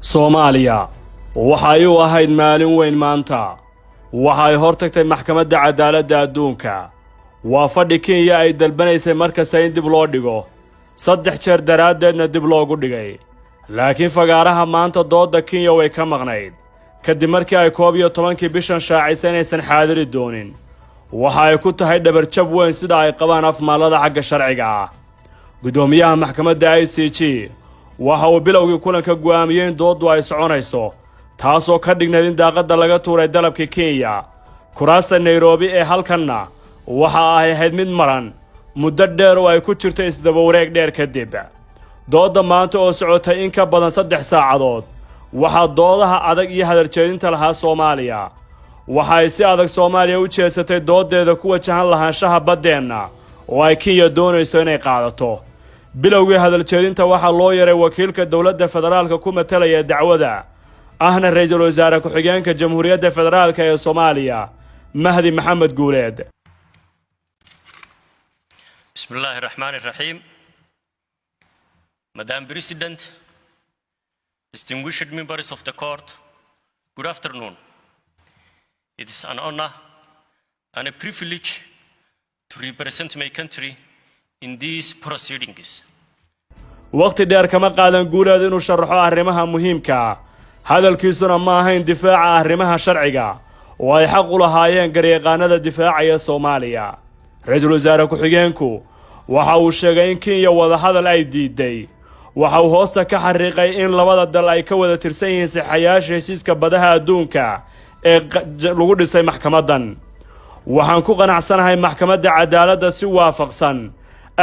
Soomaaliya waxay u ahayd maalin weyn maanta waxay hortagtay maxkamadda cadaaladda adduunka waa fadhi Kenya ay dalbanaysay markasta in dib loo dhigo 3 jeer daraadeedna dib loogu dhigay laakiin fagaaraha maanta dooda Kenya way ka maqnayd kadib markii ay 11 bishan shaacisay inaysan xaadiri doonin waxa ay ku tahay dhabarjab weyn sida ay qabaan afmaalada xagga sharciga ah gudoomiyaha maxkamadda ICJ waxa uu bilowgii kulanka go'aamiyay in doodu ay soconayso taasoo ka dhignayd in daaqada laga tuuray dalabka Kenya kuraasta Nairobi ee halkanna waxa ay ahayd mid maran muddo dheer oo ay ku jirtay isdaba wareeg dheer kadib dooda maanta oo socotay in ka badan 3 saacadood waxa doodaha adag iyo hadaljeedinta lahaa Soomaaliya waxa ay si adag Soomaaliya u jeesatay doodeeda ku wajahan lahaanshaha badeenna oo ay Kenya doonayso inay qaadato bilowgii hadaljeedinta waxa loo yaray wakiilka dawladda federaalka ku matalaya dacwada ahna ra'iisul wasaare ku-xigeenka jamhuuriyadda federaalka ee Soomaaliya Mahdi Maxamed Guuleed Bismillahir Rahmanir Rahim Madam President, distinguished members of the court, good afternoon. It is an honor and a privilege to represent my country in these proceedings. waqti dheer kama qaadan Guuleed inuu sharaxo arrimaha muhiimka hadalkiisuna ma ahayn difaaca arrimaha sharciga oo ay xaq u lahaayeen garyaqaanada difaacaya Soomaaliya ra'iisul wasaare ku-xigeenku waxa uu sheegay in Kenya wada hadal ay diiday waxa uu hoosta ka xariiqay in labada dal ay ka wada tirsan yihiin saxayaasha heshiiska badaha adduunka ee lagu dhisay maxkamadan waxaan ku qanacsanahay maxkamadda cadaaladda si waafaqsan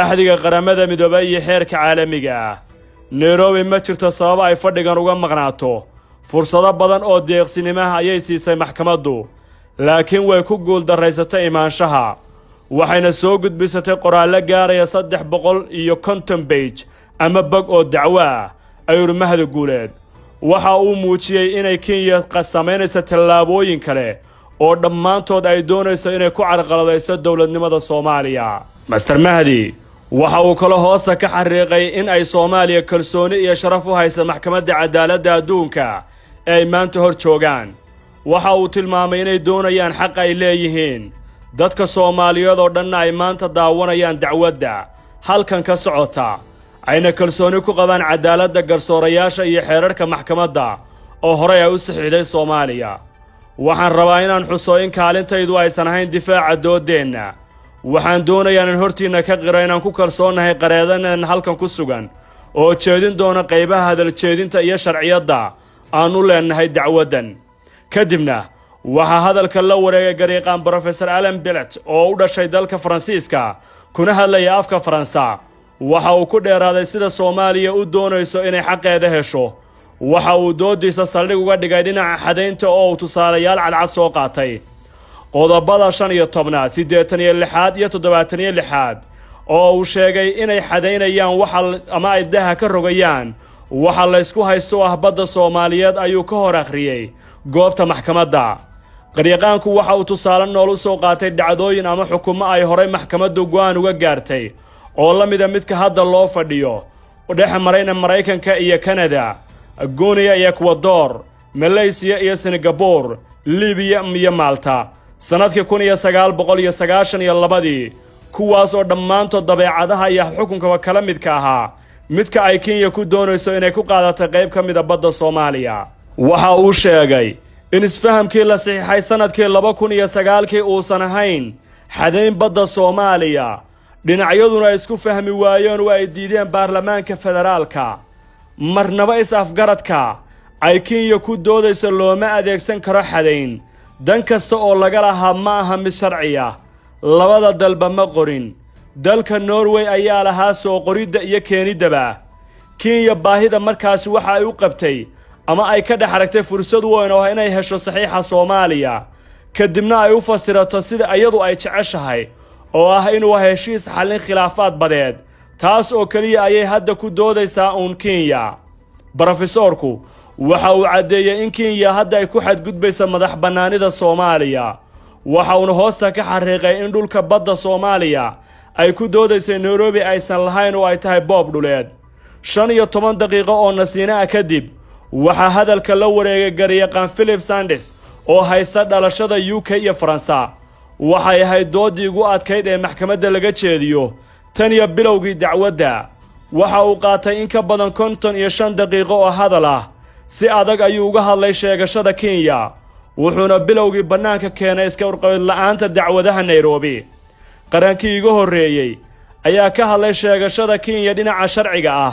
ahdiga qaramada midoobay iyo xeerka caalamiga ah Nairobi ma jirto sabab ay fadhigan uga maqnaato fursado badan oo deeqsinimo ah ayay siisay maxkamaddu laakiin way ku guul daraysatay imaanshaha waxayna soo gudbisatay qoraal gaaraya 350 page ama bag oo dacwo ah ayuu Mahdi Guuleed waxa uu muujiyay inay Kenya qasameynayso tallaabooyin kale oo dhammaantood ay doonayso inay ku carqaladayso dawladnimada Soomaaliya Mr. Mahdi waxa uu kala hoosta ka xariiqay in ay Soomaaliya kalsooni iyo sharaf u hayso maxkamadda cadaaladda adduunka ay maanta hor joogaan waxa uu tilmaamay inay doonayaan xaq ay leeyihiin dadka Soomaaliyeed oo dhan ay maanta daawanayaan dacwadda halkan ka socota ayna kalsooni ku qabaan cadaaladda garsoorayaasha iyo xeerarka maxkamadda oo hore ay u saxiixday Soomaaliya waxaan rabaa inaan xuso in kaalintaydu aysan ahayn difaaca doodeenna waxaan doonayaa in hortiina ka qiro inaan ku kalsoonahay qareedanan halkan ku sugan oo jeedin doona qaybaha hadaljeedinta iyo sharciyadda aan u leenahay dacwadan kadibna waxa hadalka la wareegay garyaqaan Professor Alan Bellet oo u dhashay dalka Faransiiska kuna hadlaya afka Faransa waxa uu ku dheeraaday sida Soomaaliya u doonayso inay xaqeeda hesho waxa uu doodiisa saldhig uga dhigay dhinaca xadaynta oo tusaalayaal cadcad soo qaatay qodobada 15 86 iyo 76 oo uu sheegay inay xadaynayaan waxa ama ay daha ka rogayaan waxa la isku haysto ah badda Soomaaliyeed ayuu ka hor akhriyay goobta maxkamadda qaryaqaanku waxa uu tusaale nool u soo qaatay dhacdooyin ama xukumo ay hore maxkamaddu go'aan uga gaartay oo la mid ah midka hadda loo fadhiyo dhex marayna Mareykanka iyo Canada Guinea iyo Ecuador Malaysia iyo Singapore Libya iyo Malta sanadkii 1992 kuwaas oo dhammaantood dabeecadaha iyo xukunka kala midka ahaa midka ay Kenya ku doonayso inay ku qaadato qayb ka mid ah badda Soomaaliya waxa uu sheegay in isfahamkii la saxiixay sanadkii 2009 uusan ahayn xadayn badda Soomaaliya dhinacyaduna isku fahmi waayeen oo ay diideen baarlamaanka federaalka marnaba is-afgaradka ay Kenya ku doodayso looma adeegsan karo xadayn dan kasta oo laga lahaa ma aha mid sharci ah labada dalba ma qorin dalka Norway ayaa lahaa soo qoridda iyo keenidaba Kenya baahida markaas waxa ay u qabtay ama ay ka dhaxaragtay fursad weyn oo inay hesho saxiixa Soomaaliya kadibna ay u fasirato sida iyadu ay jeceshahay oo ah inuu heshiis xalin khilaafaad badeed taas oo kaliya ayay hadda ku doodaysaa Kenya Professorku waxa uu cadeeyay in Kenya hadda ay ku xadgudbayso madax banaanida Soomaaliya waxa uu hoosta ka xariiqay in dhulka badda Soomaaliya ay ku doodaysay Nairobi aysan lahayn oo ay tahay boob dhuleed 15 daqiiqo oo nasiina kadib waxaa hadalka la wareegay garyaqaan Philip Sanders oo haysta dhalashada UK iyo Faransa. waxay ahayd doodii ugu adkayd ee maxkamadda laga jeediyo tan iyo bilowgii dacwadda. waxa uu qaatay in ka badan 55 daqiiqo oo hadal ah. si adag ayuu uga hadlay sheegashada Kenya, wuxuuna bilowgii bannaanka keenay iska warqabid la'aanta dacwadaha Nairobi. qarankii ugu horreeyay ayaa ka hadlay sheegashada Kenya dhinaca sharciga ah.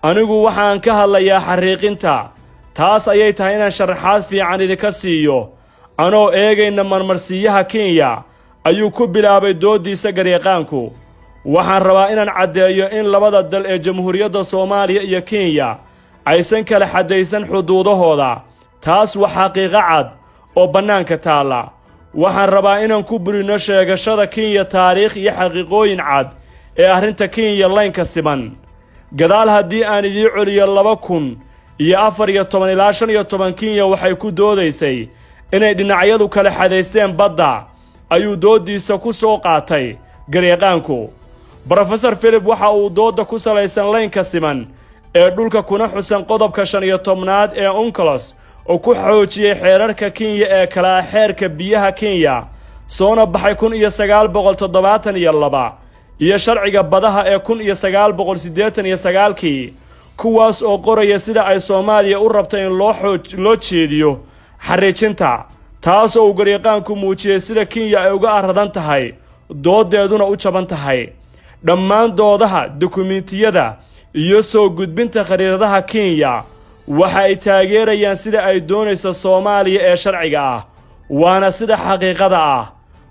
anigu waxaan ka hadlayaa xariiqinta. taas ayay tahay inaan sharaxaad fiican idinka siiyo anoo eegayna marmarsiiyaha Kenya, ayuu ku bilaabay doodiisa garyaqaanku. waxaan rabaa inaan caddeeyo in labada dal ee Jamhuuriyadda Soomaaliya iyo Kenya aysan kala xadaysan xuduudahooda. taas waa xaqiiqo cad oo bannaanka taalla. waxaan rabaa inaan ku burino sheegashada Kenya taariikh iyo xaqiiqooyin cad ee arrinta Kenya laynka siman. gadaal haddii aan idii celiyo 2014 ilaa 15 Kenya waxay ku doodaysay inay dhinacyadu kala xadaysteen badda, ayuu doodiisa ku soo qaatay garyaqaanku. Professor Philip waxa uu dooda ku salaysan laynka siman ee dhulka kuna xusan qodobka 15aad ee UNCLOS oo ku xoojiyay xeerarka Kenya ee kala xeerka biyaha Kenya soona baxay 1972 iyo sharciga badaha ee 1989 kuwaas oo qoraya sida ay Soomaaliya u rabtay in loo jeediyo xariijinta. taas oo garyaqaanku muujiyay sida Kenya ay uga aradan tahay doodeeduna u jaban tahay. dhammaan doodaha dukumiintiyada iyo soo gudbinta khariiradaha Kenya waxa ay taageerayaan sida ay doonayso Soomaaliya ee sharciga ah, waana sida xaqiiqada ah.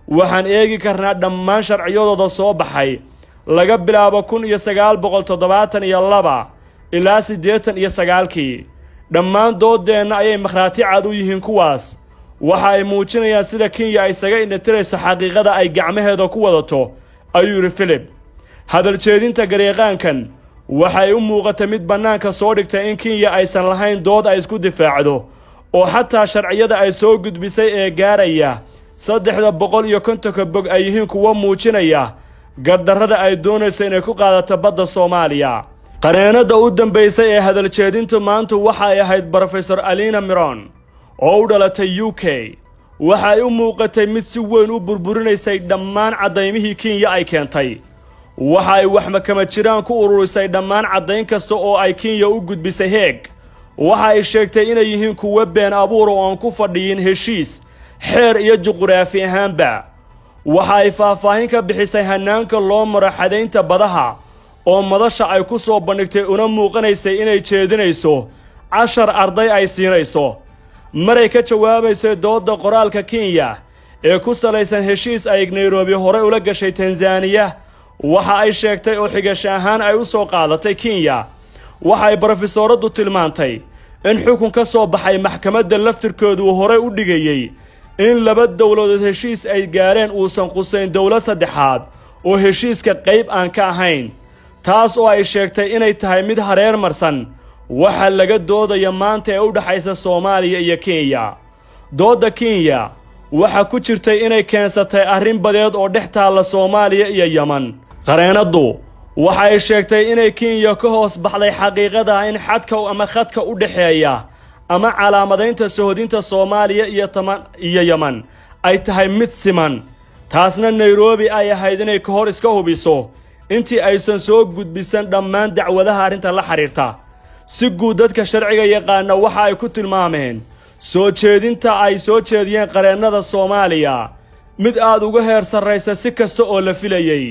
waxaan eegi karnaa dhammaan sharciyadooda soo baxay laga bilaabo 1972 ilaa 89. dhammaan doodeenna ayay makhraati cad u yihiin kuwaas. waxa ay muujinayaan sida Kenya ay isaga indhatirayso xaqiiqada ay gacmaheeda ku wadato, ayuu yidhi Philip. hadal jeedinta garyaqaankan waxay u muuqatay mid bannaanka soo dhigtay in Kenya aysan lahayn dood ay isku difaacdo, oo xataa sharciyada ay soo gudbisay ee gaaraya 350 bog ay yihiin kuwa muujinaya gardarrada ay doonayso inay ku qaadato badda Soomaaliya. qareenada u dambeysay ee hadal jeedintu maanta waxay ahayd Professor Alina Miron oo u dhalatay UK. waxa ay u muuqatay mid si weyn u burburinaysay dhammaan cadaymihii Kenya ay keentay. waxa ay wax makama jiraan ku ururisay dhammaan cadayn kasta oo ay Kenya u gudbisay Hague. waxa ay sheegtay inay yihiin kuwa been abuur oo aan ku fadhiyin heshiis, xeer iyo juqraafi ahaanba. waxa ay faahfaahin ka bixisay hanaanka loo maro xadaynta badaha oo madasha ay ku soo bandhigtay una muuqanaysay inay jeedinayso 10 arday ay siinayso. maray ka jawaabaysay dooda qoraalka Kenya ee ku salaysan heshiis ay Nairobi hore ula gashay Tanzania, waxa ay sheegtay oo xigasho ahaan ay u soo qaadatay Kenya. waxa ay professoradu tilmaantay in xukun ka soo baxay maxkamadda laftirkoodu hore u dhigayay in laba dawladood heshiis ay gaareen uusan qusayn dawlad saddexaad oo heshiiska qayb aan ka ahayn. taas oo ay sheegtay inay tahay mid hareer marsan waxa laga doodaya maanta ee u dhaxaysa Soomaaliya iyo Kenya. dooda Kenya waxa ku jirtay inay keensatay arrin badeed oo dhex taalla Soomaaliya iyo Yemen. qareenadu waxa ay sheegtay inay Kenya ka hoos baxday xaqiiqada in xadka ama khadka u dhaxeeya ama calaamadaynta sahodinta Soomaaliya iyo Yemen ay tahay mid siman. taasna Nairobi ay ahayd inay ka hor iska hubiso intii aysan soo gudbisan dhammaan dacwadaha arrinta la xiriirta. si guud dadka sharciga yaqaana waxa ay ku tilmaameen soo jeedinta ay soo jeediyeen qareenada Soomaaliya mid aad uga heer sarreysa si kasta oo la filayay.